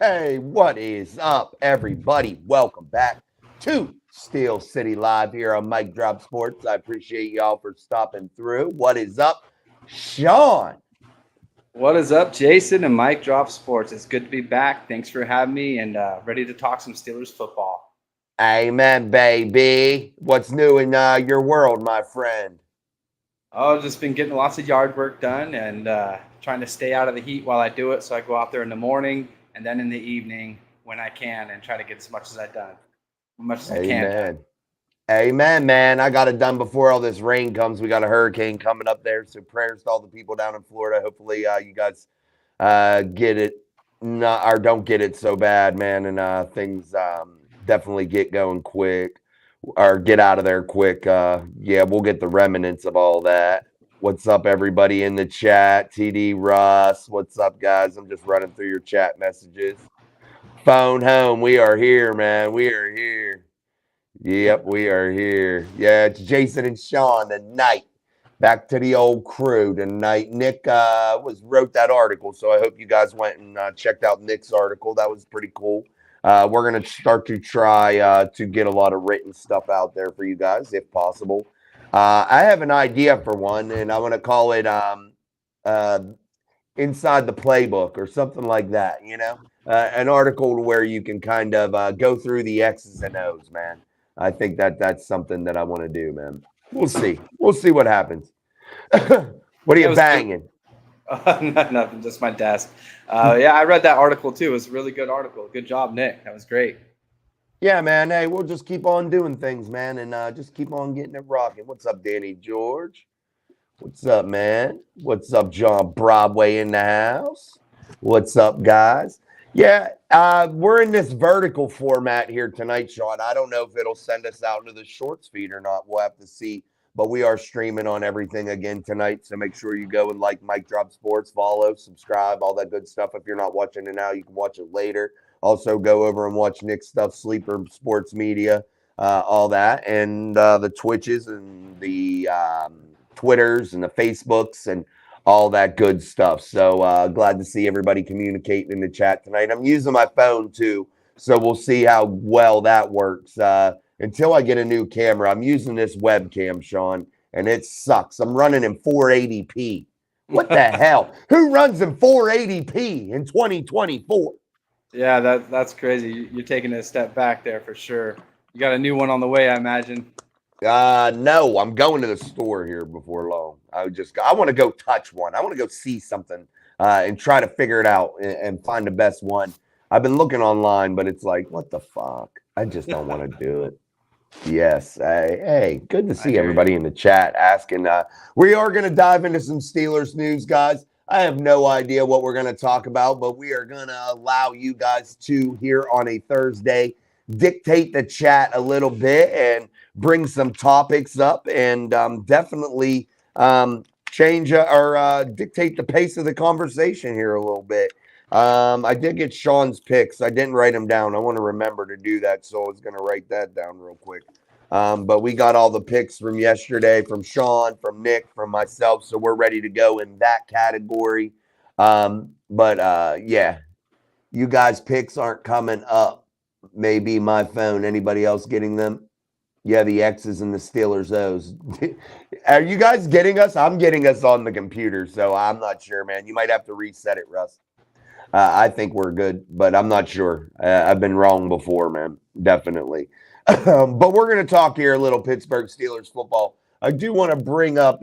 Hey, what is up, everybody? Welcome back to Steel City Live here on Mike Drop Sports. I appreciate y'all for stopping through. What is up, Sean? What is up, Jason and Mike Drop Sports? It's good to be back. Thanks for having me and ready to talk some Steelers football. Amen, baby. What's new in your world, my friend? Oh, just been getting lots of yard work done and trying to stay out of the heat while I do it. So I go out there in the morning and then in the evening when I can and try to get as much as I can done. Amen. Amen, man. I got it done before all this rain comes. We got a hurricane coming up there. So prayers to all the people down in Florida. Hopefully you guys get it not or don't get it so bad, man, and things definitely get going quick or get out of there quick. Yeah, we'll get the remnants of all that. What's up, everybody in the chat? TD Russ, what's up, guys? I'm just running through your chat messages. Phone home, we are here, man. We are here. Yep, we are here. Yeah, it's Jason and Sean tonight. Back to the old crew tonight. Nick wrote that article, so I hope you guys went and checked out Nick's article. That was pretty cool. We're gonna start to try to get a lot of written stuff out there for you guys, if possible. I have an idea for one, and I want to call it "Inside the Playbook" or something like that. An article where you can kind of go through the X's and O's, man. I think that's something that I want to do, man. We'll see. We'll see what happens. What are It you was good. banging? Nothing, just my desk. Yeah, I read that article too. It was a really good article. Good job, Nick. That was great. Yeah, man. Hey, we'll just keep on doing things, man, and just keep on getting it rocking. What's up, Danny George? What's up, man? What's up, John Broadway in the house? What's up, guys? Yeah, we're in this vertical format here tonight, Sean. I don't know if it'll send us out into the shorts feed or not. We'll have to see. But we are streaming on everything again tonight. So make sure you go and like Mike Drop Sports, follow, subscribe, all that good stuff. If you're not watching it now, you can watch it later. Also, go over and watch Nick's stuff, Sleeper Sports Media, all that, and the Twitches and the Twitters and the Facebooks and all that good stuff. So glad to see everybody communicating in the chat tonight. I'm using my phone too, so we'll see how well that works. Until I get a new camera, I'm using this webcam, Sean, and it sucks. I'm running in 480p. What the hell? Who runs in 480p in 2024? Yeah, that's crazy. You're taking a step back there for sure. You got a new one on the way, I imagine. No, I'm going to the store here before long. I want to go touch one. I want to go see something and try to figure it out and find the best one. I've been looking online, but it's like, what the fuck? I just don't want to do it. Yes. Hey, good to I see hear you. everybody in the chat asking. We are going to dive into some Steelers news, guys. I have no idea what we're going to talk about, but we are going to allow you guys to, here on a Thursday, dictate the chat a little bit and bring some topics up and definitely change or dictate the pace of the conversation here a little bit. I did get Sean's picks. I didn't write them down. I want to remember to do that, so I was going to write that down real quick. But we got all the picks from yesterday, from Sean, from Nick, from myself, so we're ready to go in that category. Yeah, you guys' picks aren't coming up. Maybe my phone. Anybody else getting them? Yeah, the X's and the Steelers O's. Are you guys getting us? I'm getting us on the computer, so I'm not sure, man. You might have to reset it, Russ. I think we're good, but I'm not sure. I've been wrong before, man. Definitely. But we're going to talk here a little Pittsburgh Steelers football. I do want to bring up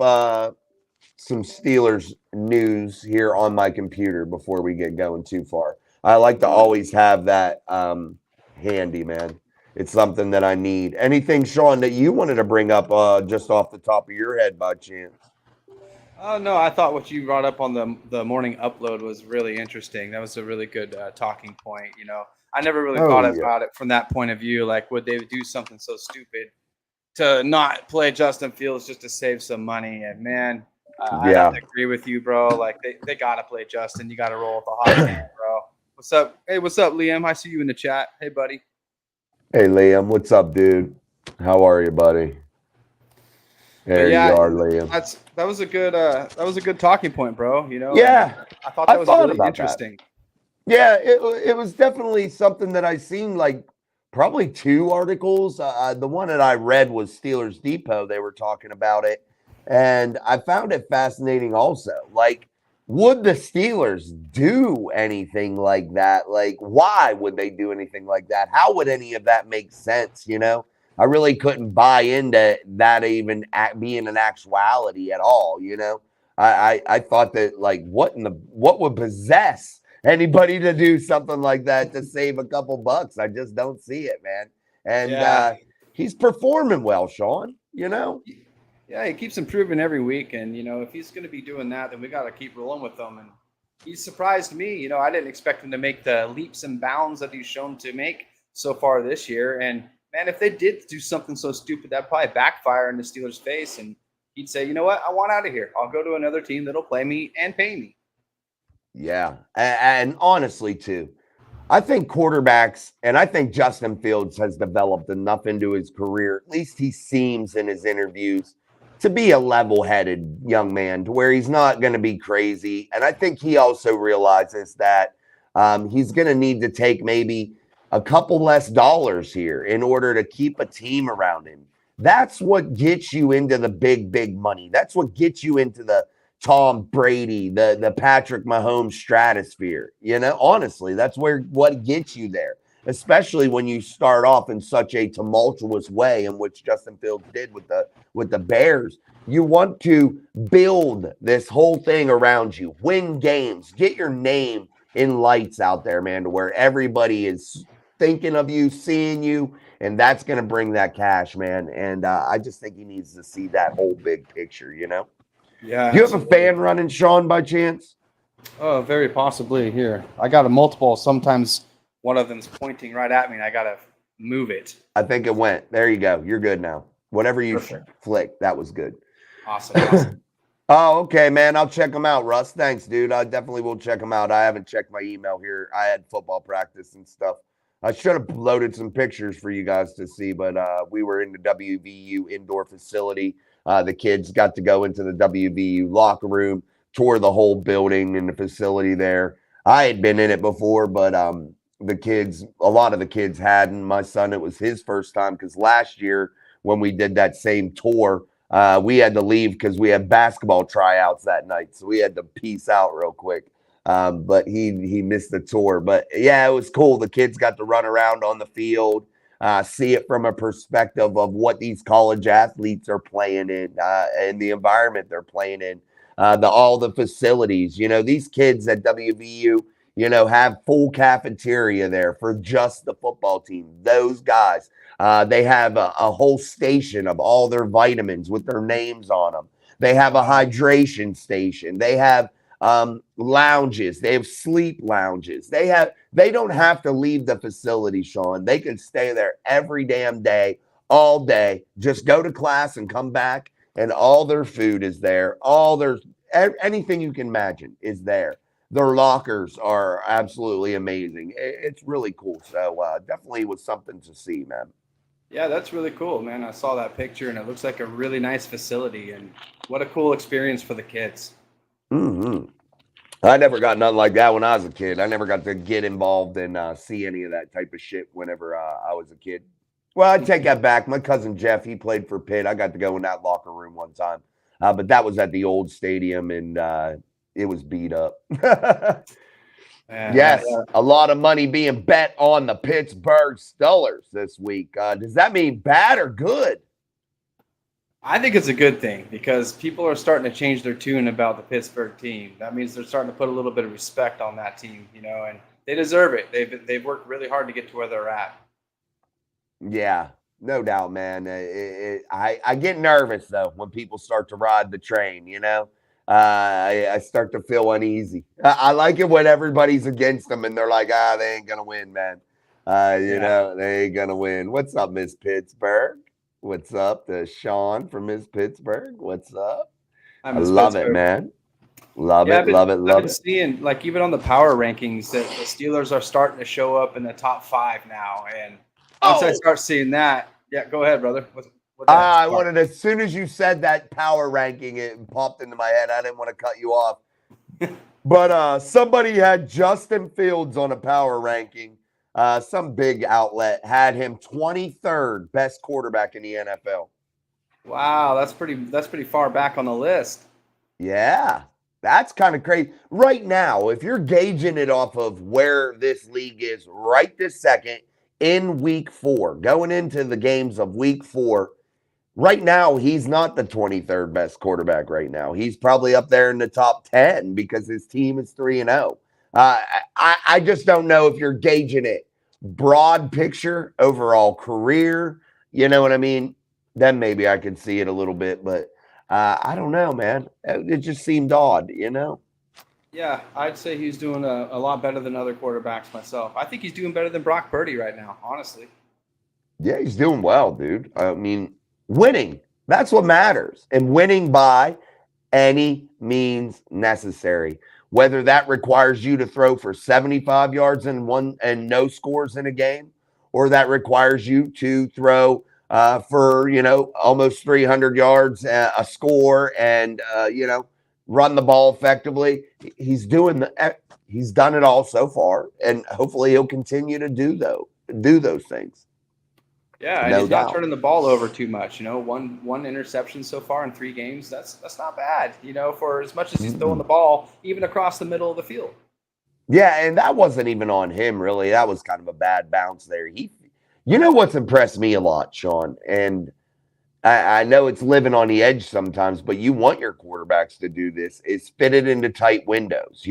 some Steelers news here on my computer before we get going too far. I like to always have that handy, man. It's something that I need. Anything, Sean, that you wanted to bring up just off the top of your head by chance? Oh no, I thought what you brought up on the morning upload was really interesting. That was a really good talking point. I never really Oh, thought yeah. about it from that point of view. Like, would they do something so stupid to not play Justin Fields just to save some money? And man, I'd have Yeah. to agree with you, bro. Like, they gotta play Justin. You gotta roll with the hot hand, bro. What's up? Hey, what's up, Liam? I see you in the chat. Hey, buddy. Hey, Liam. What's up, dude? How are you, buddy? But There you yeah, are, Liam. that was a good talking point, bro. Yeah, I thought I that was thought really about that. interesting. Yeah, it was definitely something that I seen like probably two articles. The one that I read was Steelers Depot. They were talking about it, and I found it fascinating. Also, like, would the Steelers do anything like that? Like, why would they do anything like that? How would any of that make sense? I really couldn't buy into that even being an actuality at all. I thought that like what would possess anybody to do something like that to save a couple bucks. I just don't see it, man. And Yeah. he's performing well, Sean. Yeah, he keeps improving every week, and if he's going to be doing that, then we got to keep rolling with him. And he's surprised me. I didn't expect him to make the leaps and bounds that he's shown to make so far this year. And man, if they did do something so stupid, that'd probably backfire in the Steelers' face, and he'd say, "You know what? I want out of here. I'll go to another team that'll play me and pay me." Yeah, and honestly, too, I think quarterbacks, and I think Justin Fields has developed enough into his career. At least he seems in his interviews to be a level-headed young man, to where he's not going to be crazy. And I think he also realizes that he's going to need to take maybe a couple less dollars here in order to keep a team around him. That's what gets you into the big money. That's what gets you into the Tom Brady, the Patrick Mahomes stratosphere. Honestly, that's what gets you there, especially when you start off in such a tumultuous way, in which Justin Fields did with the Bears. You want to build this whole thing around you, win games, get your name in lights out there, man, to where everybody is thinking of you, seeing you, and that's going to bring that cash, man. And I just think he needs to see that whole big picture. Yeah. Do you have a fan running, Sean, by chance? Oh, very possibly. Here, I got a multiple. Sometimes one of them's pointing right at me, and I gotta move it. I think it went. There you go. You're good now. Whatever you flicked, that was good. Awesome. Oh, okay, man. I'll check them out, Russ. Thanks, dude. I definitely will check them out. I haven't checked my email here. I had football practice and stuff. I should have loaded some pictures for you guys to see, but we were in the WVU indoor facility. The kids got to go into the WVU locker room, tour the whole building and the facility there. I had been in it before, but a lot of the kids hadn't. My son, it was his first time because last year when we did that same tour, we had to leave because we had basketball tryouts that night. So we had to peace out real quick. But he missed the tour. But yeah, it was cool. The kids got to run around on the field. See it from a perspective of what these college athletes are playing in and the environment they're playing in, all the facilities. These kids at WVU, have full cafeteria there for just the football team. Those guys, they have a whole station of all their vitamins with their names on them. They have a hydration station. They have lounges. They have sleep lounges. They don't have to leave the facility, Sean. They can stay there every damn day, all day. Just go to class and come back, and all their food is there. Anything you can imagine is there. Their lockers are absolutely amazing. It's really cool. So definitely was something to see, man. Yeah, that's really cool, man. I saw that picture, and it looks like a really nice facility, and what a cool experience for the kids. Mm-hmm. I never got nothing like that when I was a kid. I never got to get involved and see any of that type of shit whenever I was a kid. Well, I take that back. My cousin Jeff, he played for Pitt. I got to go in that locker room one time, but that was at the old stadium, and it was beat up. Yes, a lot of money being bet on the Pittsburgh Steelers this week. Does that mean bad or good? I think it's a good thing because people are starting to change their tune about the Pittsburgh team. That means they're starting to put a little bit of respect on that team, and they deserve it. They've worked really hard to get to where they're at. Yeah, no doubt, man. I get nervous though when people start to ride the train. I start to feel uneasy. I like it when everybody's against them and they're like, they ain't gonna win, man. They ain't gonna win. What's up, Miss Pittsburgh? What's up to Sean from Miss Pittsburgh? What's up? I love it, man. Love it. I've been seeing, like, even on the power rankings that the Steelers are starting to show up in the top 5 now. And once I start seeing that, yeah, go ahead, brother. I wanted, as soon as you said that power ranking, it popped into my head. I didn't want to cut you off. But somebody had Justin Fields on a power ranking. Some big outlet had him 23rd best quarterback in the NFL. Wow, that's pretty far back on the list. Yeah, that's kind of crazy. Right now, if you're gauging it off of where this league is right this second in week 4, going into the games of week 4, right now, he's not the 23rd best quarterback right now. He's probably up there in the top 10 because his team is 3-0. I just don't know if you're gauging it broad picture, overall career. You know what I mean? Then maybe I could see it a little bit, but I don't know, man. It just seemed odd, you know? Yeah, I'd say he's doing a lot better than other quarterbacks myself. I think he's doing better than Brock Purdy right now, honestly. Yeah, he's doing well, dude. I mean, winning, that's what matters. And winning by any means necessary. Whether that requires you to throw for 75 yards and no scores in a game, or that requires you to throw for almost 300 yards, a score, and run the ball effectively. He's done it all so far, and hopefully he'll continue to do those things. Yeah, and he's not turning the ball over too much. One interception so far in 3 games. That's not bad. For as much as he's throwing the ball even across the middle of the field. Yeah, and that wasn't even on him really. That was kind of a bad bounce there. What's impressed me a lot, Sean, and I know it's living on the edge sometimes, but you want your quarterbacks to do this, is fit it into tight windows.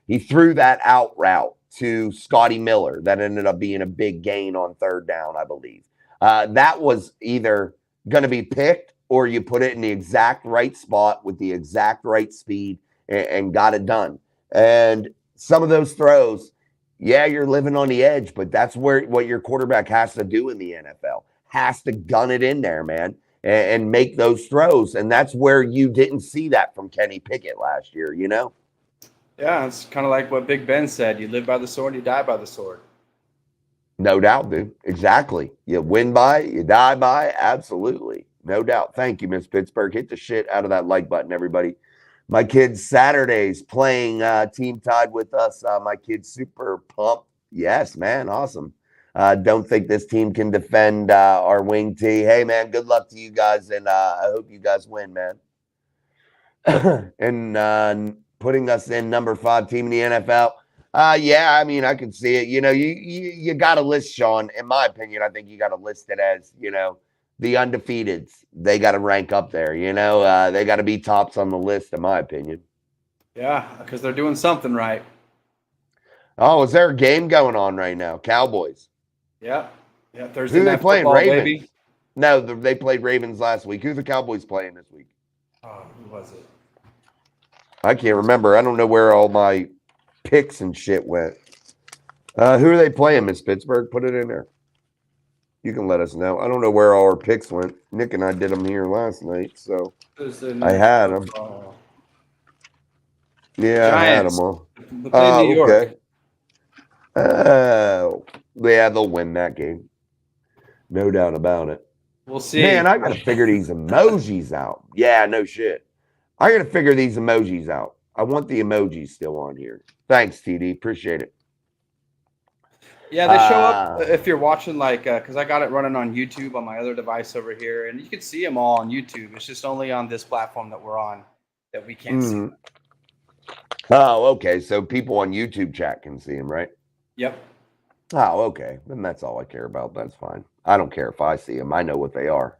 He threw that out route to Scotty Miller that ended up being a big gain on 3rd down, I believe. That was either going to be picked or you put it in the exact right spot with the exact right speed and got it done. And some of those throws, yeah, you're living on the edge, but that's what your quarterback has to do in the NFL. Has to gun it in there, man, and make those throws. And that's where you didn't see that from Kenny Pickett last year, Yeah, it's kind of like what Big Ben said. You live by the sword, you die by the sword. No doubt, dude. Exactly. You win by, you die by. Absolutely. No doubt. Thank you, Miss Pittsburgh. Hit the shit out of that like button, everybody. My kids Saturdays playing team tied with us. My kids super pumped. Yes, man. Awesome. Don't think this team can defend our wing tee. Hey, man, good luck to you guys, and I hope you guys win, man. And putting us in number 5 team in the NFL. Yeah, I mean, I can see it. You got to list, Sean. In my opinion, I think you got to list it as, the undefeateds. They got to rank up there. They got to be tops on the list, in my opinion. Yeah, because they're doing something right. Oh, is there a game going on right now? Cowboys. Yeah. Thursday Who night they playing? football, Ravens. Baby. No, they played Ravens last week. Who the Cowboys playing this week? Oh, who was it? I can't remember. I don't know where all my picks and shit went. Who are they playing, Miss Pittsburgh? Put it in there. You can let us know. I don't know where all our picks went. Nick and I did them here last night, so I had them. Yeah, Giants. I had them all. Okay. Oh, yeah, they'll win that game. No doubt about it. We'll see. Man, I got to figure these emojis out. Yeah, no shit. I got to figure these emojis out. I want the emojis still on here. Thanks, TD. Appreciate it. Yeah, they show up if you're watching, because I got it running on YouTube on my other device over here, and you can see them all on YouTube. It's just only on this platform that we're on that we can't see them. Oh, okay. So people on YouTube chat can see them, right? Yep. Oh, okay. Then that's all I care about. That's fine. I don't care if I see them. I know what they are.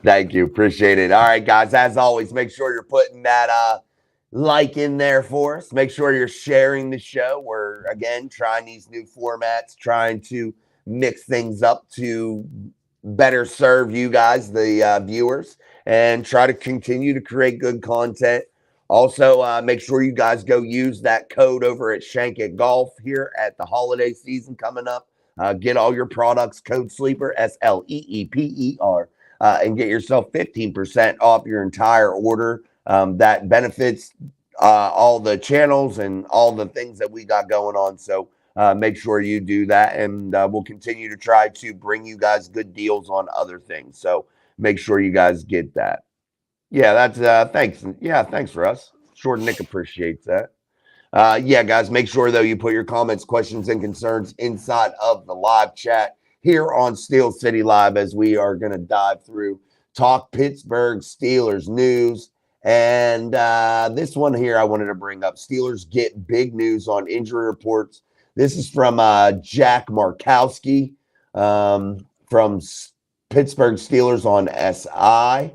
Thank you. Appreciate it. All right, guys. As always, make sure you're putting that like in there for us. Make sure you're sharing the show. We're, again, trying these new formats, trying to mix things up to better serve you guys, the viewers, and try to continue to create good content. Also, make sure you guys go use that code over at Shank It Golf here at the holiday season coming up. Get all your products, code SLEEPER, SLEEPER, and get yourself 15% off your entire order. That benefits all the channels and all the things that we got going on. So make sure you do that, and we'll continue to try to bring you guys good deals on other things. So make sure you guys get that. Yeah, that's thanks. Yeah, thanks, Russ. sure Nick appreciates that. Yeah, guys, make sure, though, you put your comments, questions, and concerns inside of the live chat here on Steel City Live as we are going to dive through, talk Pittsburgh Steelers news. And this one here I wanted to bring up. Steelers get big news on injury reports. This is from Jack Markowski from Pittsburgh Steelers on SI.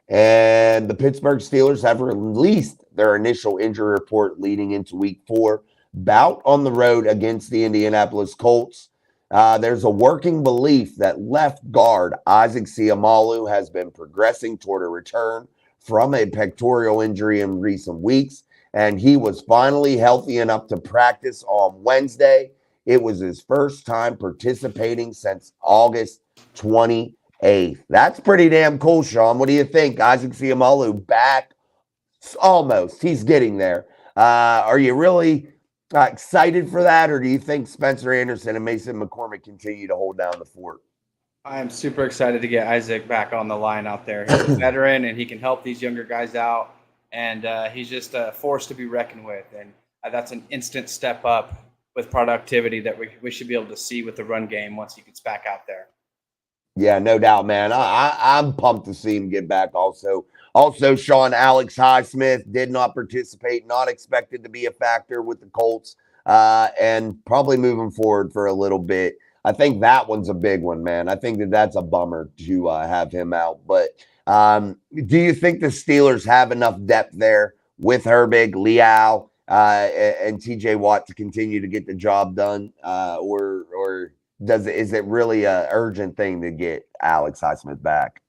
And the Pittsburgh Steelers have released their initial injury report leading into week 4 bout on the road against the Indianapolis Colts. There's a working belief that left guard Isaac Seumalo has been progressing toward a return from a pectoral injury in recent weeks, and he was finally healthy enough to practice on Wednesday. It was his first time participating since August 28th. That's pretty damn cool, Sean. What do you think? Isaac Seumalo back almost. He's getting there. Are you really excited for that, or do you think Spencer Anderson and Mason McCormick continue to hold down the fort? I am super excited to get Isaac back on the line out there. He's a veteran, and he can help these younger guys out, and he's just a force to be reckoned with, and that's an instant step up with productivity that we should be able to see with the run game once he gets back out there. Yeah, no doubt, man. I'm pumped to see him get back also. Also, Sean, Alex Highsmith did not participate, not expected to be a factor with the Colts, and probably moving forward for a little bit. I think that one's a big one, man. I think that's a bummer to have him out. But do you think the Steelers have enough depth there with Herbig, Leal, and TJ Watt to continue to get the job done, or is it really an urgent thing to get Alex Highsmith back?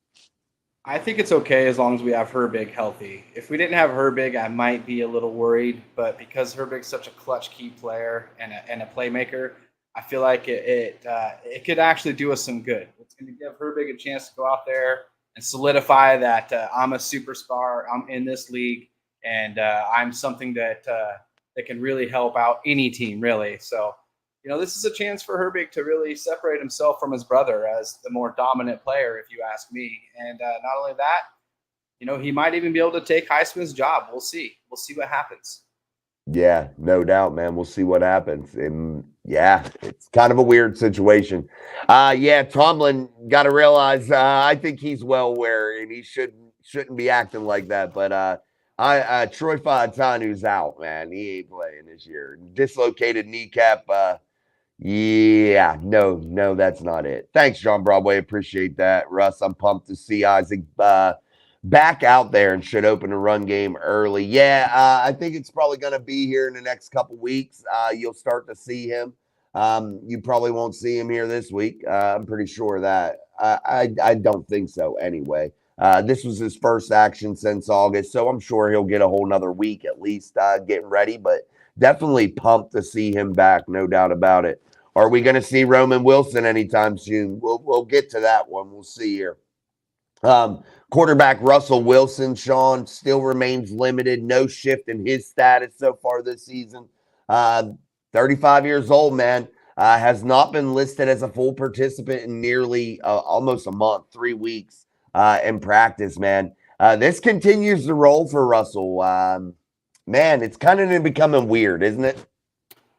I think it's okay as long as we have Herbig healthy. If we didn't have Herbig, I might be a little worried. But because Herbig's such a clutch key player and a playmaker, I feel like it could actually do us some good. It's going to give Herbig a chance to go out there and solidify that I'm a superstar. I'm in this league, and I'm something that can really help out any team, really. So, this is a chance for Herbig to really separate himself from his brother as the more dominant player, if you ask me. And not only that, he might even be able to take Highsmith's job. We'll see. We'll see what happens. Yeah, no doubt, man. We'll see what happens. And yeah, it's kind of a weird situation. Yeah, Tomlin got to realize I think he's well aware and he shouldn't be acting like that. But Troy Fautanu's out, man. He ain't playing this year. Dislocated kneecap. Yeah, no, that's not it. Thanks, John Broadway. Appreciate that. Russ, I'm pumped to see Isaac back out there and should open a run game early. Yeah, I think it's probably going to be here in the next couple weeks. You'll start to see him. You probably won't see him here this week. I'm pretty sure of that. I don't think so anyway. This was his first action since August, so I'm sure he'll get a whole nother week at least getting ready, but definitely pumped to see him back, no doubt about it. Are we going to see Roman Wilson anytime soon? We'll get to that one. We'll see here. Quarterback Russell Wilson, Sean, still remains limited. No shift in his status so far this season. 35 years old, man. Has not been listed as a full participant in nearly almost a month, 3 weeks in practice, man. This continues to roll for Russell. Man, it's kind of becoming weird, isn't it?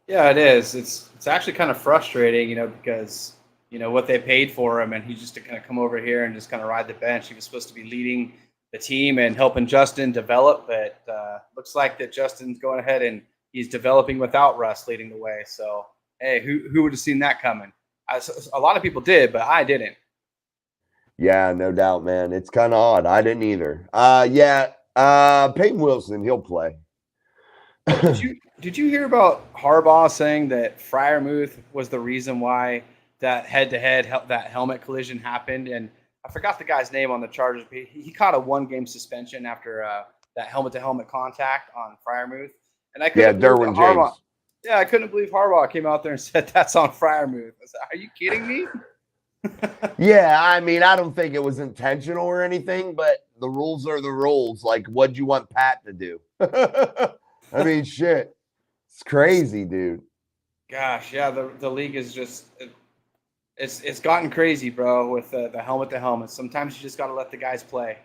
Yeah, it is. It's actually kind of frustrating, because what they paid for him, and he's just to kind of come over here and just kind of ride the bench. He was supposed to be leading the team and helping Justin develop, but looks like that Justin's going ahead and he's developing without Russ leading the way. So, hey, who would have seen that coming? A lot of people did, but I didn't. Yeah, no doubt, man. It's kind of odd. I didn't either. Peyton Wilson, he'll play. Did you hear about Harbaugh saying that Freiermuth was the reason why that head-to-head that helmet collision happened? And I forgot the guy's name on the Chargers. He caught a 1-game suspension after that helmet-to-helmet contact on Freiermuth. And I couldn't Derwin James. Yeah, I couldn't believe Harbaugh came out there and said that's on Freiermuth. I said, are you kidding me? Yeah, I mean, I don't think it was intentional or anything, but the rules are the rules. Like, what'd you want Pat to do? I mean, shit. It's crazy, dude. Gosh, yeah, the league is just it's gotten crazy, bro, with the helmet to helmet. Sometimes you just got to let the guys play.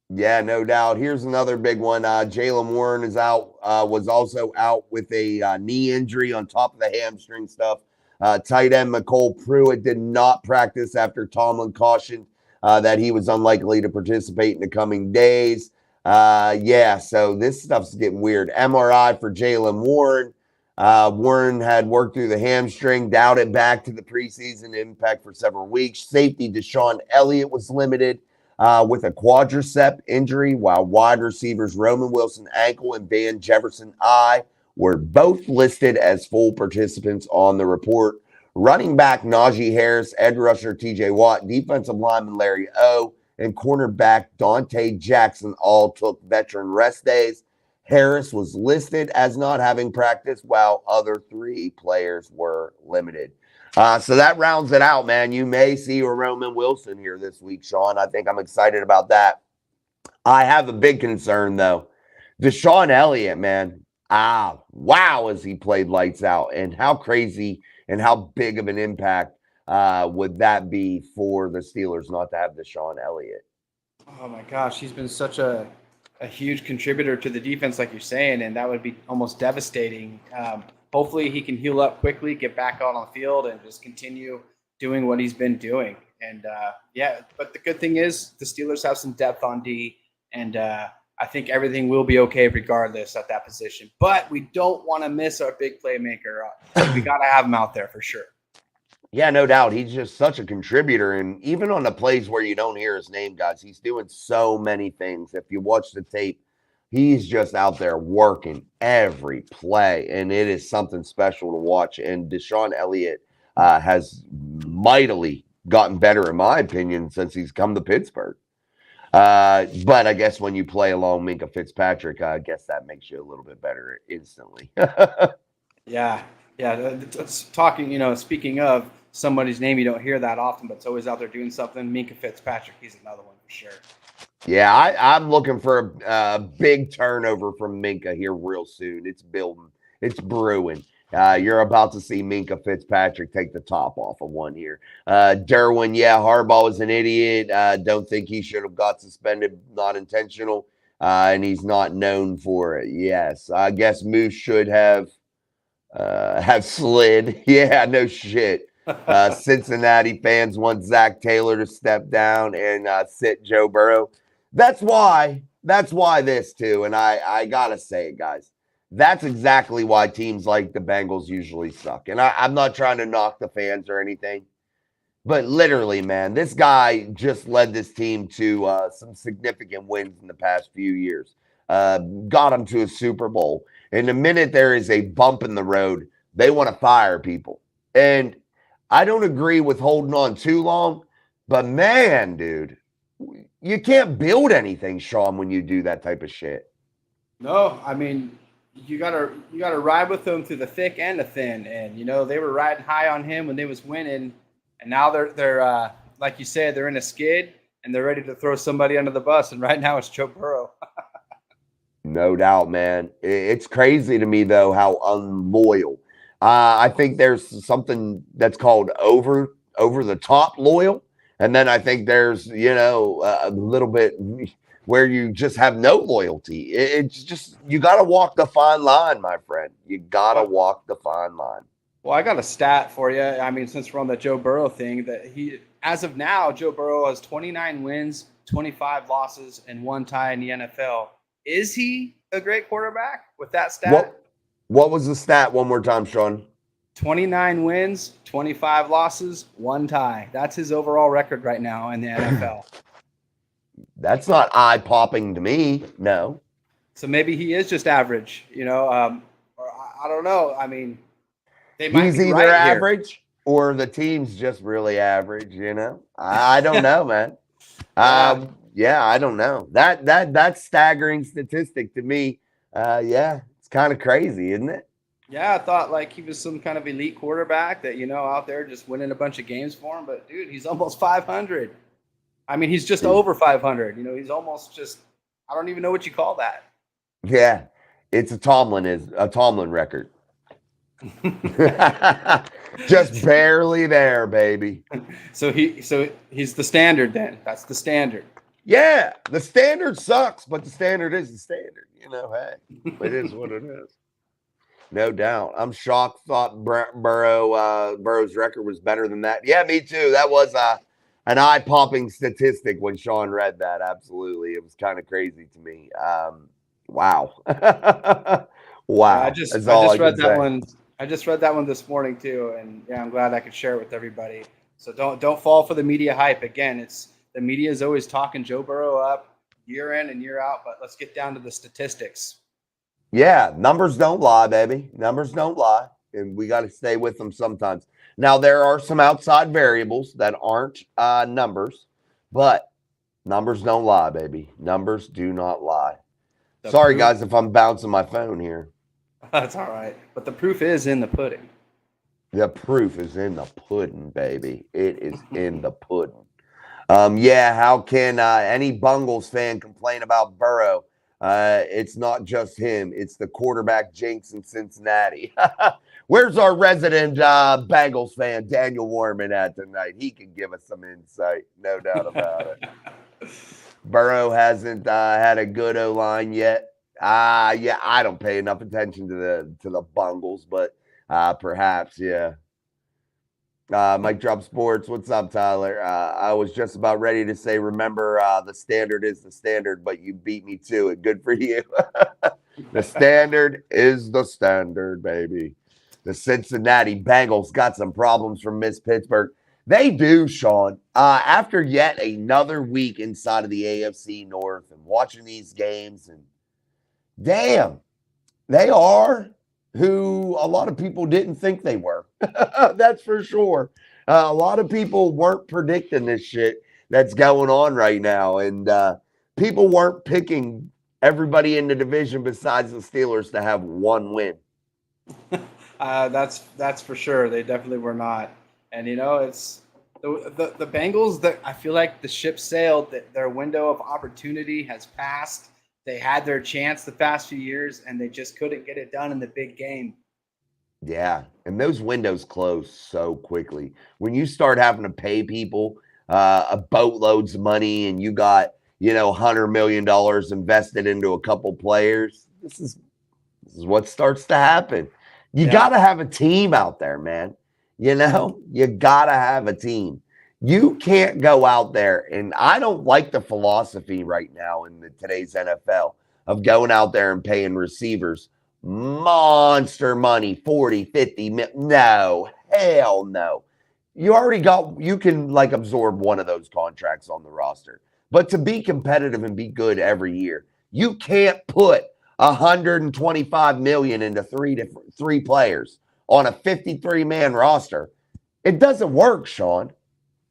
Yeah, no doubt. Here's another big one. Jaylen Warren is out, was also out with a knee injury on top of the hamstring stuff. Tight end McCole Pruitt did not practice after Tomlin cautioned that he was unlikely to participate in the coming days. Yeah, so this stuff's getting weird. MRI for Jaylen Warren. Warren had worked through the hamstring, doubted back to the preseason impact for several weeks. Safety Deshaun Elliott was limited with a quadricep injury, while wide receivers Roman Wilson ankle and Van Jefferson eye were both listed as full participants on the report. Running back Najee Harris, edge rusher TJ Watt, defensive lineman Larry O, and cornerback Dante Jackson all took veteran rest days. Harris was listed as not having practice, while other 3 players were limited. So that rounds it out, man. You may see a Roman Wilson here this week, Sean. I think I'm excited about that. I have a big concern, though. Deshaun Elliott, man. Wow, as he played lights out. And how crazy and how big of an impact would that be for the Steelers not to have Deshaun Elliott? Oh my gosh, he's been such a huge contributor to the defense, like you're saying, and that would be almost devastating. Hopefully he can heal up quickly, get back out on the field, and just continue doing what he's been doing. And yeah, but the good thing is the Steelers have some depth on D, and I think everything will be okay regardless at that position. But we don't want to miss our big playmaker. We got to have him out there for sure. Yeah, no doubt. He's just such a contributor. And even on the plays where you don't hear his name, guys, he's doing so many things. If you watch the tape, he's just out there working every play. And it is something special to watch. And Deshaun Elliott has mightily gotten better, in my opinion, since he's come to Pittsburgh. But I guess when you play along Minkah Fitzpatrick, I guess that makes you a little bit better instantly. Yeah. Talking, speaking of somebody's name you don't hear that often, but it's always out there doing something. Minkah Fitzpatrick, he's another one for sure. Yeah, I'm looking for a big turnover from Minkah here real soon. It's building. It's brewing. You're about to see Minkah Fitzpatrick take the top off of one here. Derwin, yeah, Harbaugh was an idiot. Don't think he should have got suspended, not intentional, and he's not known for it. Yes, I guess Moose should have slid. Yeah, no shit. Cincinnati fans want Zach Taylor to step down and sit Joe Burrow. That's why this too. And I gotta say it, guys. That's exactly why teams like the Bengals usually suck. And I'm not trying to knock the fans or anything, but literally, man, this guy just led this team to some significant wins in the past few years. Got them to a Super Bowl. And the minute there is a bump in the road, they want to fire people. And I don't agree with holding on too long, but man, dude, you can't build anything, Sean, when you do that type of shit. No, I mean, you gotta ride with them through the thick and the thin. And they were riding high on him when they was winning, and now they're like you said, they're in a skid and they're ready to throw somebody under the bus. And right now it's Joe Burrow. No doubt, man. It's crazy to me, though, how unloyal. I think there's something that's called over the top loyal. And then I think there's, a little bit where you just have no loyalty. It's just, you got to walk the fine line, my friend. You got to walk the fine line. Well, I got a stat for you. I mean, since we're on the Joe Burrow thing, that as of now, Joe Burrow has 29 wins, 25 losses, and 1 tie in the NFL. Is he a great quarterback with that stat? What was the stat one more time, Sean? 29 wins, 25 losses, 1 tie. That's his overall record right now in the NFL. That's not eye-popping to me, no. So maybe he is just average, or I don't know. I mean, he's either average or the team's just really average, I don't know, man. Yeah, I don't know. That's staggering statistic to me. It's kind of crazy, isn't it? Yeah, I thought like he was some kind of elite quarterback that, out there just winning a bunch of games for him. But, dude, he's almost 500. I mean, he's just over 500. He's almost just – I don't even know what you call that. Yeah, it's a Tomlin record. Just barely there, baby. So he's the standard then. That's the standard. Yeah, the standard sucks, but the standard is the standard. Hey, it is what it is. No doubt. I'm shocked. Thought Burrow's record was better than that. Yeah, me too. That was an eye-popping statistic when Sean read that. Absolutely, it was kind of crazy to me. Wow, Yeah, wow. That's all I read can that say. one. I just read that one this morning too, and yeah, I'm glad I could share it with everybody. So don't fall for the media hype. Again, it's the media is always talking Joe Burrow up year in and year out, but let's get down to the statistics. Yeah, numbers don't lie, baby. Numbers don't lie, and we got to stay with them sometimes. Now there are some outside variables that aren't numbers, but numbers don't lie, baby. Numbers do not lie. The Sorry, proof, guys, if I'm bouncing my phone here. that's all right, but the proof is in the pudding. The proof is in the pudding, baby. It is in the pudding. Yeah, how can any Bungles fan complain about Burrow? It's not just him; it's the quarterback jinx in Cincinnati. Where's our resident Bengals fan, Daniel Warman, at tonight? He can give us some insight, no doubt about it. Burrow hasn't had a good O line yet. Yeah, I don't pay enough attention to the Bungles, but perhaps, yeah. Mike Drop Sports, what's up, Tyler? I was just about ready to say, remember, the standard is the standard, but you beat me to it. Good for you. The standard is the standard, baby. The Cincinnati Bengals got some problems from Miss Pittsburgh. They do, Sean. After yet another week inside of the AFC North and watching these games, and damn, they are who a lot of people didn't think they were. That's for sure. A lot of people weren't predicting this shit that's going on right now. And people weren't picking everybody in the division besides the Steelers to have one win. That's for sure. They definitely were not. And it's the Bengals that I feel like the ship sailed, that their window of opportunity has passed. They had their chance the past few years, and they just couldn't get it done in the big game. Yeah, and those windows close so quickly. When you start having to pay people a boatloads of money, and you got $100 million invested into a couple players, this is what starts to happen. You got to have a team out there, man. You got to have a team. You can't go out there, and I don't like the philosophy right now in today's NFL of going out there and paying receivers monster money, 40, 50. No, hell no. You can absorb one of those contracts on the roster. But to be competitive and be good every year, you can't put $125 million into three players on a 53-man roster. It doesn't work, Sean.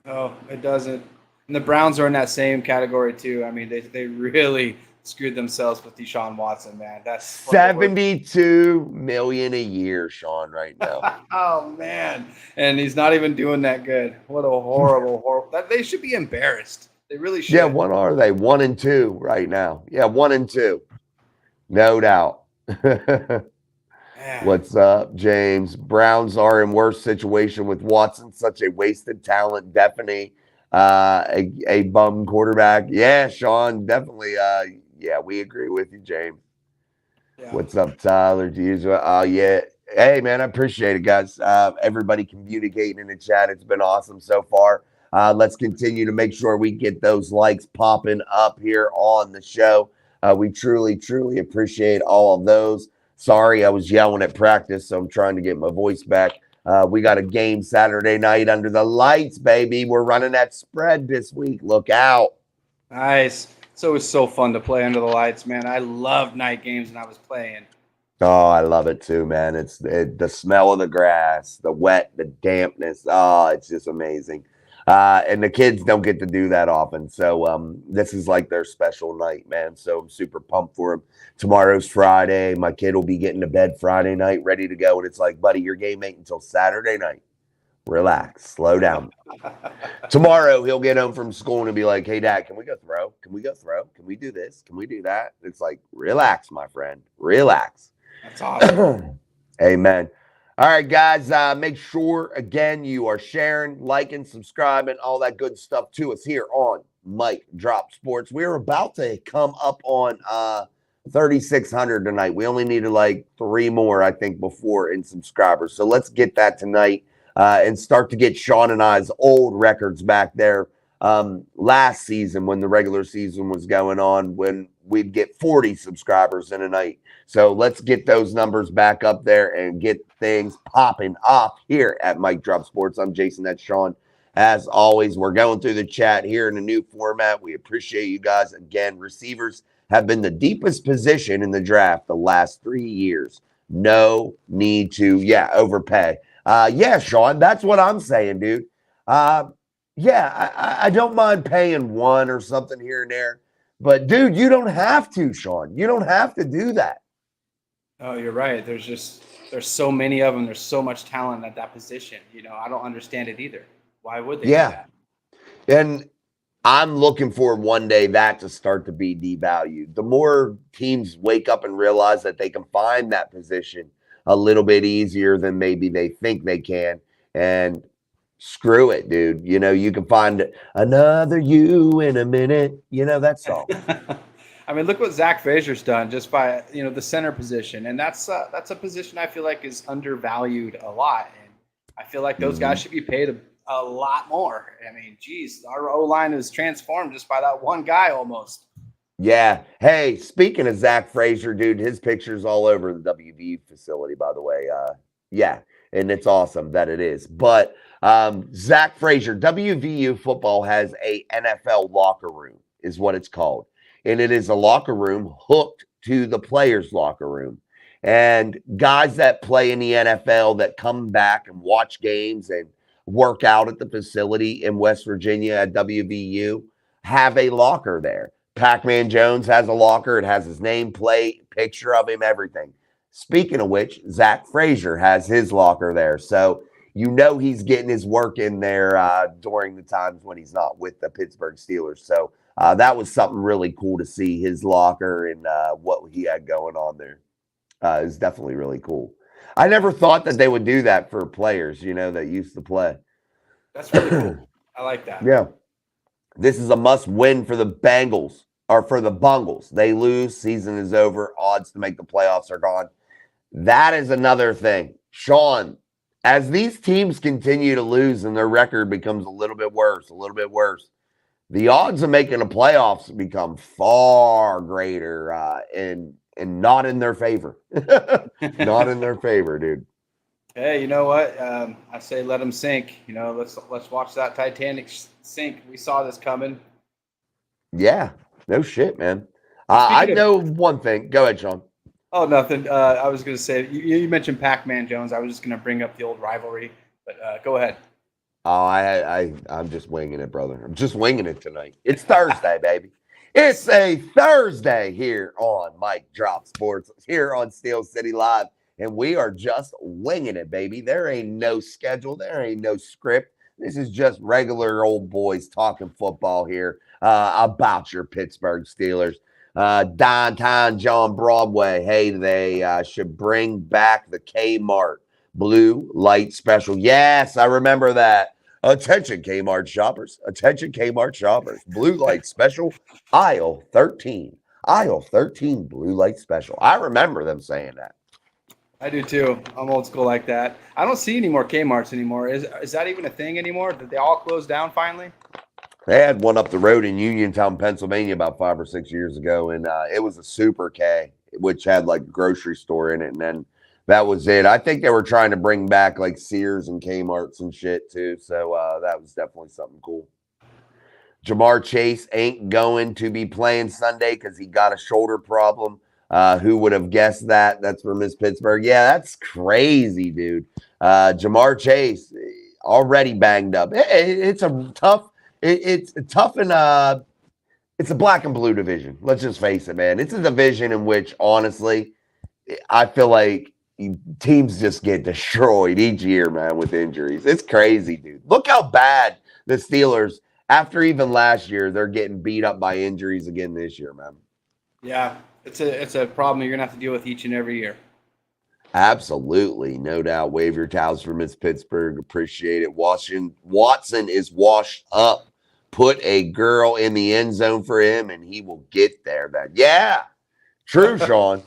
Oh, it doesn't. And the Browns are in that same category too. I mean, they really screwed themselves with Deshaun Watson, man. That's $72 million a year, Sean, right now. Oh man, and he's not even doing that good. What a horrible. They should be embarrassed. They really should. Yeah, what are they? 1-2 right now. Yeah, 1-2, no doubt. What's up, James? Browns are in worse situation with Watson, such a wasted talent. Definitely a bum quarterback. Yeah, Sean, definitely. Yeah, we agree with you, James. Yeah. What's up, Tyler? Yeah. Hey, man, I appreciate it, guys. Everybody communicating in the chat. It's been awesome so far. Let's continue to make sure we get those likes popping up here on the show. We truly, truly appreciate all of those. Sorry, I was yelling at practice, so I'm trying to get my voice back. We got a game Saturday night under the lights, baby. We're running that spread this week. Look out. Nice. It's always so fun to play under the lights, man. I loved night games when I was playing. Oh, I love it too, man. It's the smell of the grass, the wet, the dampness. Oh, it's just amazing. And the kids don't get to do that often. So this is like their special night, man. So I'm super pumped for them. Tomorrow's Friday. My kid will be getting to bed Friday night, ready to go. And it's like, buddy, your game ain't until Saturday night. Relax, slow down. Tomorrow he'll get home from school and be like, hey, Dad, can we go throw? Can we go throw? Can we do this? Can we do that? It's like, relax, my friend. Relax. That's awesome. Amen. All right, guys, make sure, again, you are sharing, liking, subscribing, all that good stuff to us here on Mike Drop Sports. We're about to come up on 3,600 tonight. We only needed like 3 more, I think, before in subscribers. So let's get that tonight and start to get Sean and I's old records back there. Last season, when the regular season was going on, when we'd get 40 subscribers in a night. So let's get those numbers back up there and get things popping off here at Mike Drop Sports. I'm Jason, that's Sean. As always, we're going through the chat here in a new format. We appreciate you guys. Again, receivers have been the deepest position in the draft the last 3 years. No need to, overpay. Sean, that's what I'm saying, dude. I don't mind paying one or something here and there. But, dude, you don't have to, Sean. You don't have to do that. Oh, you're right. There's so many of them. There's so much talent at that position. I don't understand it either. Why would they do that? And I'm looking for one day that to start to be devalued. The more teams wake up and realize that they can find that position a little bit easier than maybe they think they can. And screw it, dude. You can find another you in a minute. That song. I mean, look what Zach Frazier's done just by, the center position. And that's a position I feel like is undervalued a lot. And I feel like those guys should be paid a lot more. I mean, geez, our O-line is transformed just by that one guy almost. Yeah. Hey, speaking of Zach Frazier, dude, his picture's all over the WVU facility, by the way. And it's awesome that it is. But Zach Frazier, WVU football has a NFL locker room, is what it's called. And it is a locker room hooked to the players' locker room. And guys that play in the NFL that come back and watch games and work out at the facility in West Virginia at WVU have a locker there. Pac-Man Jones has a locker. It has his nameplate, picture of him, everything. Speaking of which, Zach Frazier has his locker there. So he's getting his work in there during the times when he's not with the Pittsburgh Steelers. So that was something really cool to see, his locker and what he had going on there. Is definitely really cool. I never thought that they would do that for players, that used to play. That's really cool. I like that. Yeah. This is a must win for the Bengals or for the Bungles. They lose, season is over, odds to make the playoffs are gone. That is another thing. Sean, as these teams continue to lose and their record becomes a little bit worse, the odds of making the playoffs become far greater and not in their favor. Not in their favor, dude. Hey, you know what? I say let them sink. Let's watch that Titanic sink. We saw this coming. Yeah, no shit, man. I know one thing. Go ahead, Sean. Oh, nothing. I was going to say, you mentioned Pac-Man Jones. I was just going to bring up the old rivalry, but go ahead. Oh, I'm just winging it, brother. I'm just winging it tonight. It's Thursday, baby. It's a Thursday here on Mike Drop Sports, here on Steel City Live, and we are just winging it, baby. There ain't no schedule. There ain't no script. This is just regular old boys talking football here about your Pittsburgh Steelers. Downtown John Broadway, hey, they should bring back the Kmart Blue Light Special. Yes, I remember that. Attention Kmart shoppers. Attention Kmart shoppers. Blue Light Special, aisle 13. Aisle 13 Blue Light Special. I remember them saying that. I do too. I'm old school like that. I don't see any more Kmarts anymore. Is that even a thing anymore? Did they all close down finally? They had one up the road in Uniontown, Pennsylvania about 5 or 6 years ago, and it was a Super K, which had like a grocery store in it, and then that was it. I think they were trying to bring back like Sears and Kmart's and shit too, so that was definitely something cool. Jamar Chase ain't going to be playing Sunday because he got a shoulder problem. Who would have guessed that? That's from Miss Pittsburgh. Yeah, that's crazy, dude. Jamar Chase already banged up. It's a tough. It's tough in it's a black and blue division. Let's just face it, man. It's a division in which, honestly, I feel like teams just get destroyed each year, man, with injuries. It's crazy, dude. Look how bad the Steelers, after even last year, they're getting beat up by injuries again this year, man. Yeah, it's a problem you're gonna have to deal with each and every year. Absolutely, no doubt. Wave your towels for Miss Pittsburgh. Appreciate it. Watson is washed up Put a girl in the end zone for him, and he will get there. Yeah, true, Sean.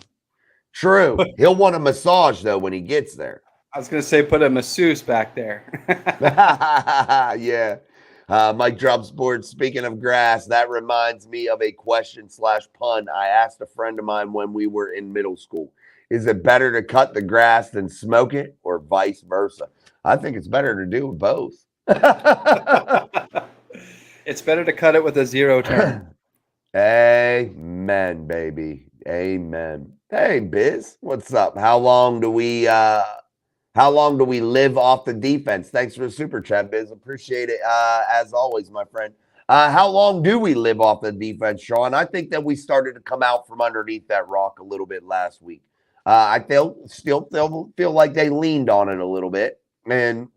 True. He'll want a massage, though, when he gets there. I was going to say put a masseuse back there. Yeah. Mike Drop Sports, speaking of grass, that reminds me of a question/pun I asked a friend of mine when we were in middle school. Is it better to cut the grass than smoke it, or vice versa? I think it's better to do both. It's better to cut it with a zero turn. Amen, baby. Amen. Hey, Biz, what's up? How long do we live off the defense? Thanks for the super chat, Biz. Appreciate it. As always, my friend. How long do we live off the defense, Sean? I think that we started to come out from underneath that rock a little bit last week. I still feel like they leaned on it a little bit, and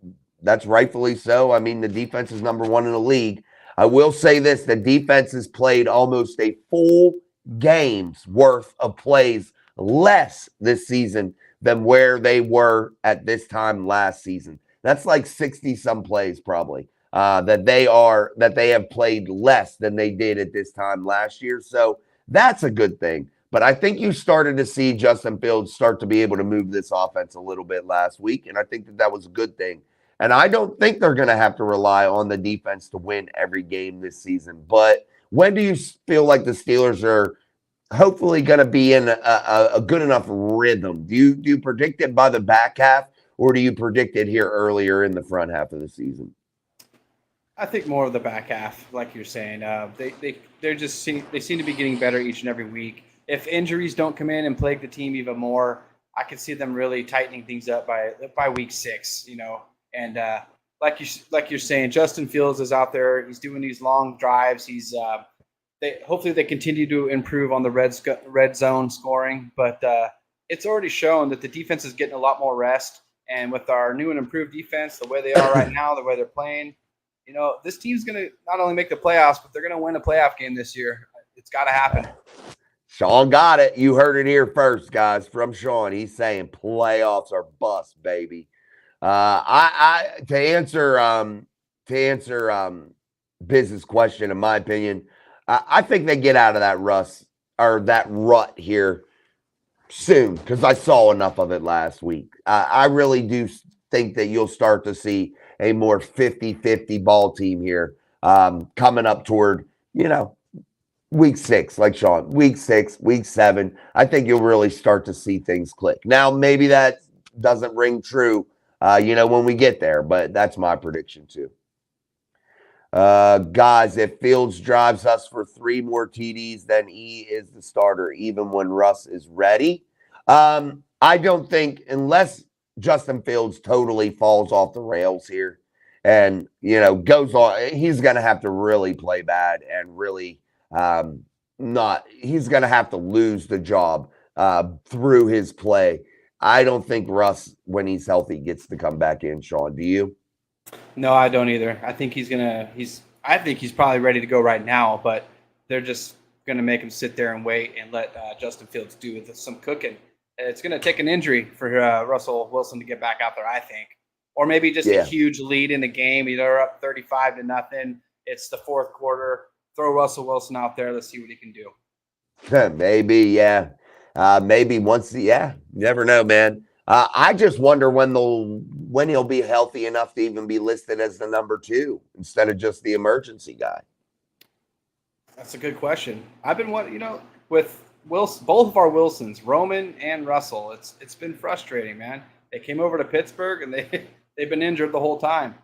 that's rightfully so. I mean, the defense is number one in the league. I will say this: the defense has played almost a full game's worth of plays less this season than where they were at this time last season. That's like 60 some plays probably that they have played less than they did at this time last year. So that's a good thing. But I think you started to see Justin Fields start to be able to move this offense a little bit last week. And I think that was a good thing. And I don't think they're going to have to rely on the defense to win every game this season. But when do you feel like the Steelers are hopefully going to be in a good enough rhythm? Do you predict it by the back half, or do you predict it here earlier in the front half of the season? I think more of the back half, like you're saying. They seem to be getting better each and every week. If injuries don't come in and plague the team even more, I could see them really tightening things up by week 6. And like you're saying, Justin Fields is out there. He's doing these long drives. Hopefully they continue to improve on the red zone scoring, but it's already shown that the defense is getting a lot more rest. And with our new and improved defense, the way they are right now, the way they're playing, this team's going to not only make the playoffs, but they're going to win a playoff game this year. It's got to happen. Sean got it. You heard it here first, guys, from Sean. He's saying playoffs are bust, baby. To answer Biz's question, in my opinion, I think they get out of that rut here soon, because I saw enough of it last week. I really do think that you'll start to see a more 50-50 ball team here coming up toward, week 6, like Sean, week 6, week 7. I think you'll really start to see things click. Now, maybe that doesn't ring true, when we get there, but that's my prediction too. Guys, if Fields drives us for 3 more TDs, then he is the starter, even when Russ is ready. I don't think, unless Justin Fields totally falls off the rails here and, goes on, he's going to have to really play bad and really he's going to have to lose the job through his play. I don't think Russ, when he's healthy, gets to come back in. Sean, do you? No, I don't either. I think I think he's probably ready to go right now, but they're just going to make him sit there and wait and let Justin Fields do some cooking. It's going to take an injury for Russell Wilson to get back out there, I think. Or maybe just a huge lead in the game. They're up 35-0. It's the 4th quarter. Throw Russell Wilson out there. Let's see what he can do. Maybe, yeah. Maybe once, you never know, man. I just wonder when he'll be healthy enough to even be listed as the number 2 instead of just the emergency guy. That's a good question. I've been with Wilson, both of our Wilsons, Roman and Russell. It's been frustrating, man. They came over to Pittsburgh and they've been injured the whole time.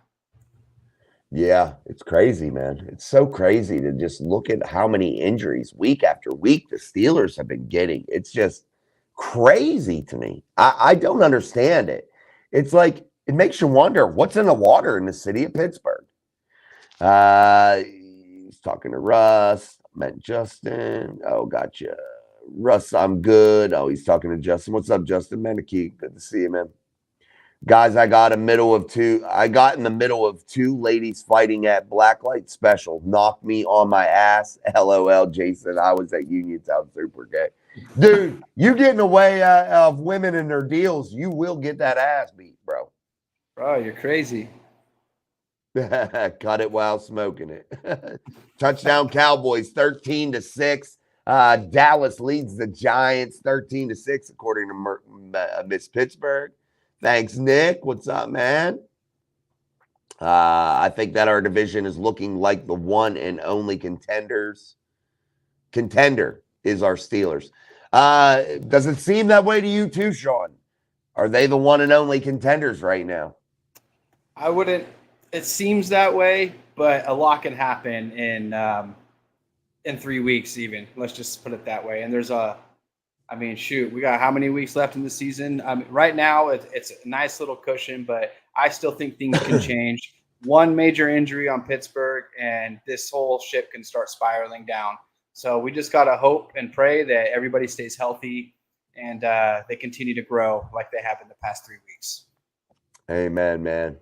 Yeah, it's crazy, man. It's so crazy to just look at how many injuries week after week the Steelers have been getting. It's just crazy to me. I don't understand it. It's like, it makes you wonder what's in the water in the city of Pittsburgh. He's talking to Russ. Meant Justin. Oh, gotcha. Russ, I'm good. Oh, he's talking to Justin. What's up, Justin? Menike, good to see you, man. Guys, I got in the middle of 2 ladies fighting at Blacklight Special. Knocked me on my ass. LOL, Jason. I was at Uniontown Super Gay. Dude, you get in the way of women and their deals, you will get that ass beat, bro. Bro, you're crazy. Cut it while smoking it. Touchdown Cowboys 13-6. Dallas leads the Giants 13-6, according to Miss Pittsburgh. Thanks, Nick. What's up, man? I think that our division is looking like the one and only contender is our Steelers. Does it seem that way to you too, Sean? Are they the one and only contenders right now? I wouldn't. It seems that way, but a lot can happen in 3 weeks. Even let's just put it that way. And there's we got how many weeks left in the season? Right now it's a nice little cushion, but I still think things can change. One major injury on Pittsburgh, and this whole ship can start spiraling down. So we just gotta hope and pray that everybody stays healthy and they continue to grow like they have in the past 3 weeks. Amen, man.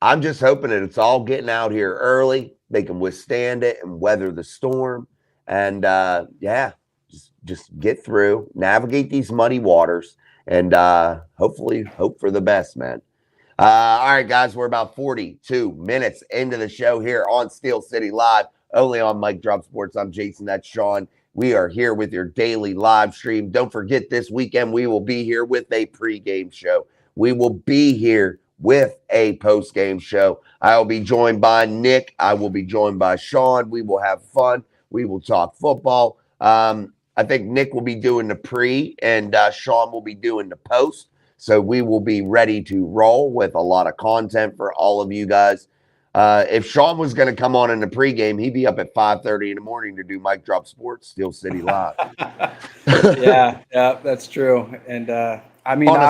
I'm just hoping that it's all getting out here early. They can withstand it and weather the storm. And just get through, navigate these muddy waters, and hopefully hope for the best, man. All right, guys, we're about 42 minutes into the show here on Steel City Live, only on Mike Drop Sports. I'm Jason, that's Sean. We are here with your daily live stream. Don't forget, this weekend we will be here with a pregame show. We will be here with a post-game show. I will be joined by Nick. I will be joined by Sean. We will have fun. We will talk football. I think Nick will be doing the pre and Sean will be doing the post. So we will be ready to roll with a lot of content for all of you guys. If Sean was going to come on in the pregame, he'd be up at 5:30 in the morning to do Mike Drop Sports, Steel City Live. yeah, that's true. And I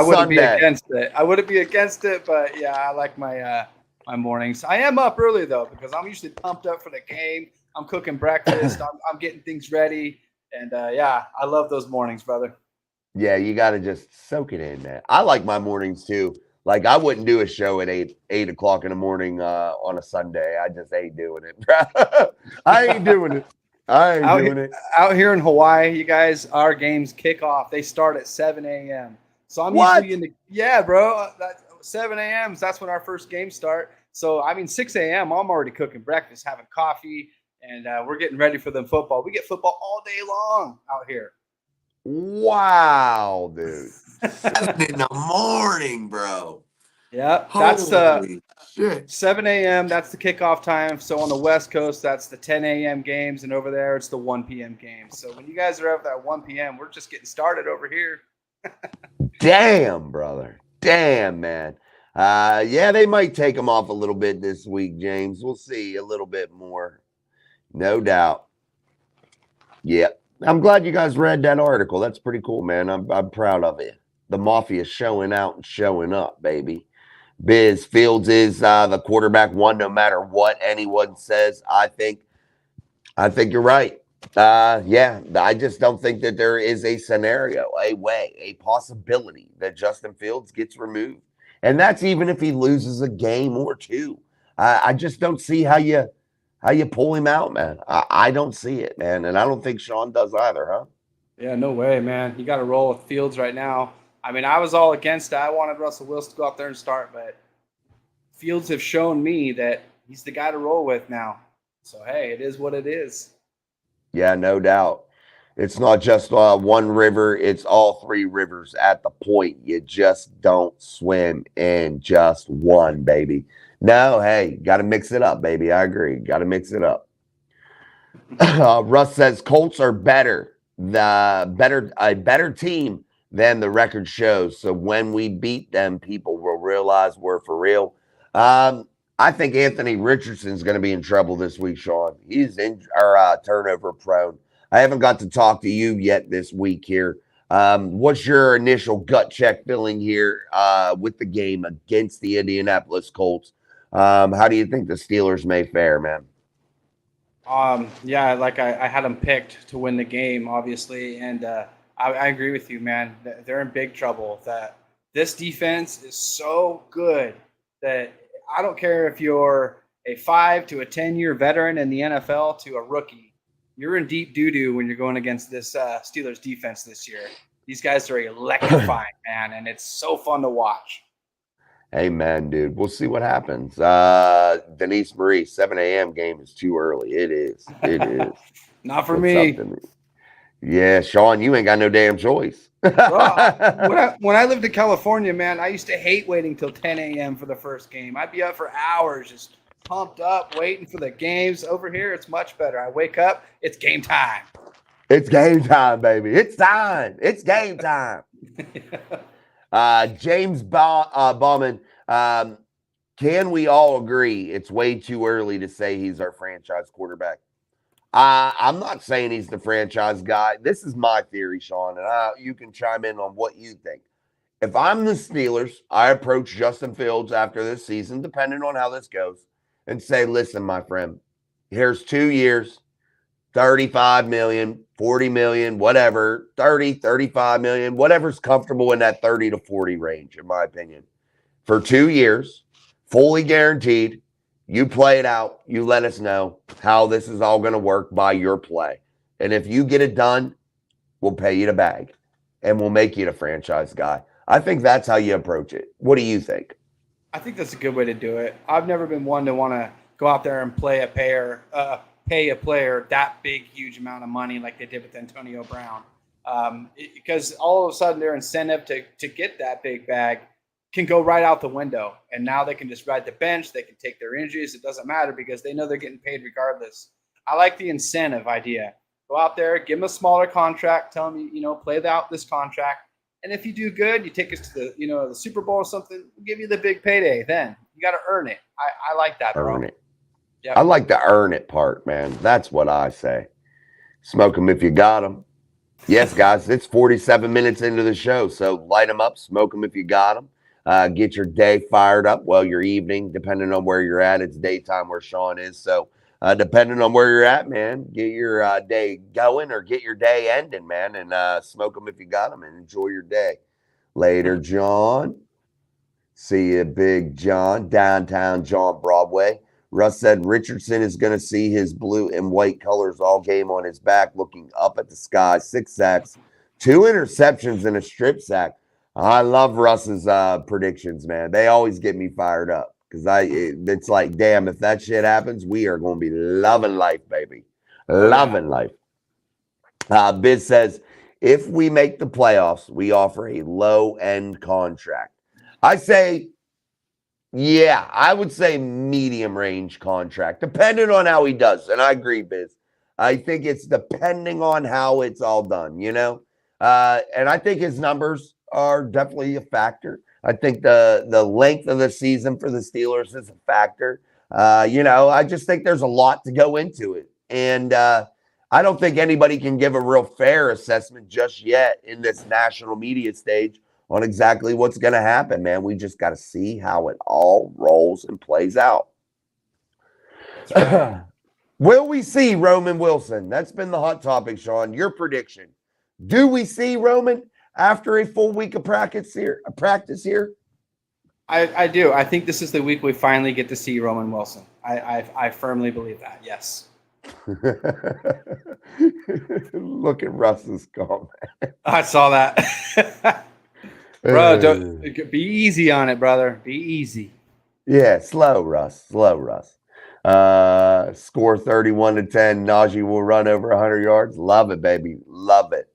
wouldn't be against it. I wouldn't be against it, but yeah, I like my my mornings. I am up early though because I'm usually pumped up for the game. I'm cooking breakfast. I'm getting things ready, and I love those mornings, brother. Yeah, you got to just soak it in, man. I like my mornings too. Like I wouldn't do a show at 8 o'clock in the morning on a Sunday. I just ain't doing it, bro. I ain't doing it. Out here in Hawaii, you guys, our games kick off. They start at 7 a.m. So I'm usually bro. 7 a.m. That's when our first games start. So 6 a.m. I'm already cooking breakfast, having coffee, and we're getting ready for the football. We get football all day long out here. Wow, dude. 7 in the morning, bro. Yeah, that's 7 a.m. That's the kickoff time. So on the West Coast, that's the 10 a.m. games, and over there, it's the 1 p.m. games. So when you guys are up at 1 p.m., we're just getting started over here. Damn, brother. Damn, man. They might take them off a little bit this week, James. We'll see a little bit more. No doubt. Yep. I'm glad you guys read that article. That's pretty cool, man. I'm proud of it. The Mafia is showing out and showing up, baby. Biz Fields is the quarterback one, no matter what anyone says. I think you're right. I just don't think that there is a scenario, a possibility that Justin Fields gets removed. And that's even if he loses a game or two. I just don't see how you pull him out, man. I don't see it, man. And I don't think Sean does either, huh? Yeah, no way, man. You got to roll with Fields right now. I was all against it. I wanted Russell Wilson to go out there and start, but Fields have shown me that he's the guy to roll with now. So, hey, it is what it is. Yeah, no doubt. It's not just one river. It's all three rivers at the point. You just don't swim in just one, baby. No, hey, got to mix it up, baby. I agree. Got to mix it up. Russ says Colts are better. A better team than the record shows. So when we beat them, people will realize we're for real. I think Anthony Richardson's going to be in trouble this week, Sean. He's turnover prone. I haven't got to talk to you yet this week here. What's your initial gut check feeling here with the game against the Indianapolis Colts? How do you think the Steelers may fare, man? I had them picked to win the game, obviously, and I agree with you, man. They're in big trouble. That this defense is so good that I don't care if you're a 5 to a 10-year veteran in the NFL to a rookie. You're in deep doo-doo when you're going against this Steelers defense this year. These guys are electrifying, man, and it's so fun to watch. Amen, dude. We'll see what happens. Denise Marie, 7 a.m. game is too early. It is. It is. Not for What's up, me. Denise? Yeah, Sean, you ain't got no damn choice. Bro, when I lived in California, man, I used to hate waiting till 10 a.m. for the first game. I'd be up for hours, just pumped up, waiting for the games. Over here, it's much better. I wake up, it's game time. It's game time, baby. It's time. It's game time. James Bauman, can we all agree it's way too early to say he's our franchise quarterback? I'm not saying he's the franchise guy. This is my theory, Sean, and you can chime in on what you think. If I'm the Steelers, I approach Justin Fields after this season, depending on how this goes, and say, listen, my friend, here's 2 years, 35 million, 40 million, whatever, 30, 35 million, whatever's comfortable in that 30 to 40 range, in my opinion. For 2 years, fully guaranteed. You play it out. You let us know how this is all going to work by your play. And if you get it done, we'll pay you the bag and we'll make you the franchise guy. I think that's how you approach it. What do you think? I think that's a good way to do it. I've never been one to want to go out there and pay a player that big, huge amount of money like they did with Antonio Brown. Because all of a sudden their incentive to get that big bag can go right out the window. And now they can just ride the bench. They can take their injuries. It doesn't matter because they know they're getting paid regardless. I like the incentive idea. Go out there, give them a smaller contract, tell them, play out this contract. And if you do good, you take us to the Super Bowl or something, we'll give you the big payday then. You got to earn it. I like that, bro. Earn it. Yep. I like the earn it part, man. That's what I say. Smoke them if you got them. Yes, guys, it's 47 minutes into the show, so light them up, smoke them if you got them. Get your day fired up. Well, your evening, depending on where you're at. It's daytime where Sean is. So depending on where you're at, man, get your day going or get your day ending, man, and smoke them if you got them and enjoy your day. Later, John. See you, Big John. Downtown John Broadway. Russ said Richardson is going to see his blue and white colors all game on his back, looking up at the sky. 6 sacks, 2 interceptions, and a strip sack. I love Russ's predictions, man. They always get me fired up because it's like, damn, if that shit happens, we are going to be loving life, baby. Loving life. Biz says, if we make the playoffs, we offer a low-end contract. I say, yeah, I would say medium-range contract, depending on how he does. And I agree, Biz. I think it's depending on how it's all done, and I think his numbers are definitely a factor. I think the length of the season for the Steelers is a factor. I just think there's a lot to go into it. And I don't think anybody can give a real fair assessment just yet in this national media stage on exactly what's going to happen, man. We just got to see how it all rolls and plays out. Right. Will we see Roman Wilson? That's been the hot topic, Sean. Your prediction. Do we see Roman after a full week of practice here? I do. I think this is the week we finally get to see Roman Wilson. I firmly believe that. Yes. Look at Russ's comment. I saw that. Bro, don't be easy on it, brother. Be easy. Yeah, slow, Russ. Score 31-10. Najee will run over 100 yards. Love it, baby. Love it.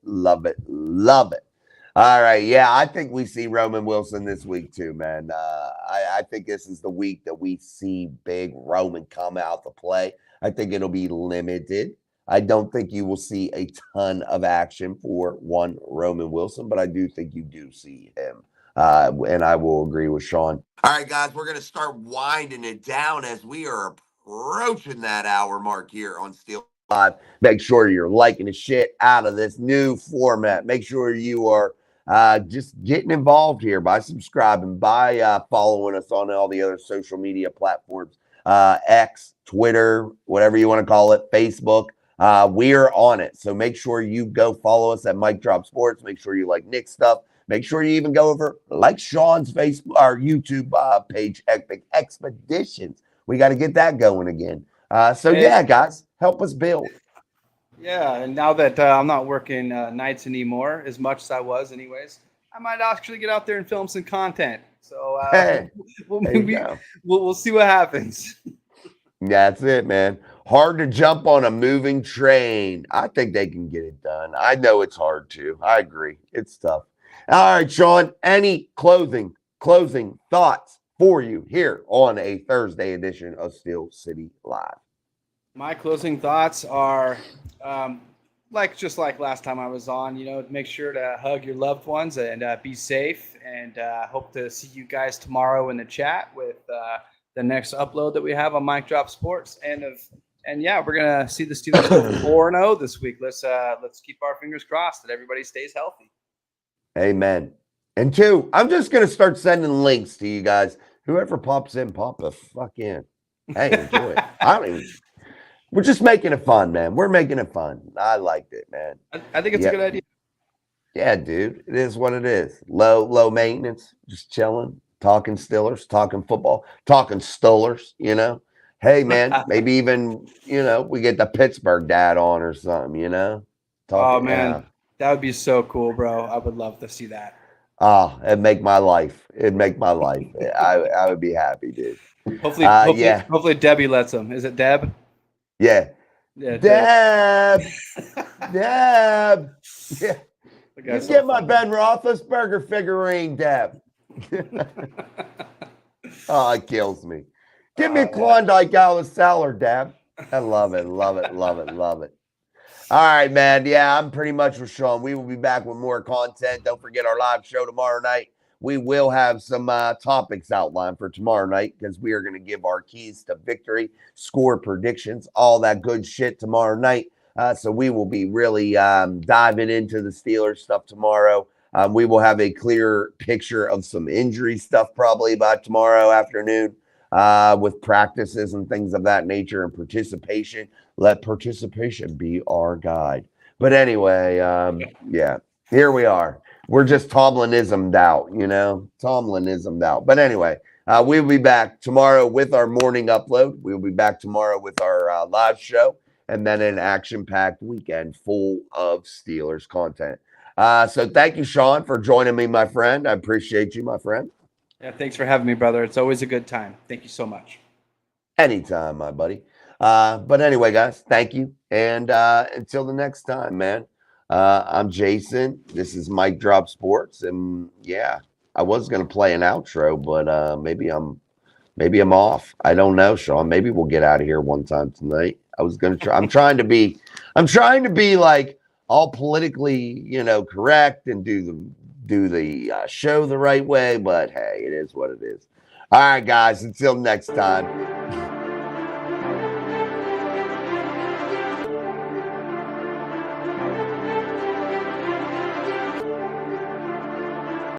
All right. Yeah, I think we see Roman Wilson this week too, man. I think this is the week that we see big Roman come out to play. I think it'll be limited. I don't think you will see a ton of action for one Roman Wilson, but I do think you do see him. And I will agree with Sean. All right, guys, we're going to start winding it down as we are approaching that hour mark here on Steel Live. Make sure you're liking the shit out of this new format. Make sure you are just getting involved here by subscribing, by following us on all the other social media platforms, X, Twitter, whatever you want to call it, Facebook. We're on it. So make sure you go follow us at Mike Drop Sports. Make sure you like Nick's stuff. Make sure you even go over like Sean's Facebook, our YouTube page, Epic Expeditions. We got to get that going again. Yeah, guys, help us build. Yeah, and now that I'm not working nights anymore as much as I was anyways, I might actually get out there and film some content. So Hey, we'll, there you maybe go. we'll see what happens. That's it, man. Hard to jump on a moving train. I think they can get it done. I know it's hard to. I agree. It's tough. All right, Sean. Any closing thoughts for you here on a Thursday edition of Steel City Live? My closing thoughts are just like last time I was on, make sure to hug your loved ones and be safe. And hope to see you guys tomorrow in the chat with the next upload that we have on Mic Drop Sports. And yeah, we're gonna see the Steelers go 4-0 this week. Let's keep our fingers crossed that everybody stays healthy. Amen. And two, I'm just gonna start sending links to you guys. Whoever pops in, pop the fuck in. Hey, enjoy it. I don't even. We're just making it fun, man. We're making it fun. I liked it, man. I think it's a good idea. Yeah, dude. It is what it is. Low maintenance, just chilling, talking Steelers, talking football, talking Stolers, Hey, man, maybe even, we get the Pittsburgh dad on or something, Oh, man. That would be so cool, bro. I would love to see that. Oh, it'd make my life. I would be happy, dude. Hopefully Debbie lets him. Is it Deb? Yeah. Deb. Deb. Yeah. You get my Ben Roethlisberger figurine, Deb. Oh, it kills me. Give me a Klondike Alice salad, Deb. I love it, love it, love it, love it. All right, man. Yeah, I'm pretty much with Sean. We will be back with more content. Don't forget our live show tomorrow night. We will have some topics outlined for tomorrow night because we are going to give our keys to victory, score predictions, all that good shit tomorrow night. So we will be really diving into the Steelers stuff tomorrow. We will have a clear picture of some injury stuff probably by tomorrow afternoon with practices and things of that nature and participation. Let participation be our guide. But anyway, yeah, here we are. We're just Tomlinismed out, Tomlinismed out. But anyway, we'll be back tomorrow with our morning upload. We'll be back tomorrow with our live show and then an action-packed weekend full of Steelers content. So thank you, Sean, for joining me, my friend. I appreciate you, my friend. Yeah, thanks for having me, brother. It's always a good time. Thank you so much. Anytime, my buddy. But anyway, guys, thank you. And until the next time, man. I'm Jason. This is Mic Drop Sports, and yeah, I was gonna play an outro, but maybe I'm off. I don't know, Sean. Maybe we'll get out of here one time tonight. I was gonna try. I'm trying to be like all politically, correct and do the show the right way. But hey, it is what it is. All right, guys. Until next time.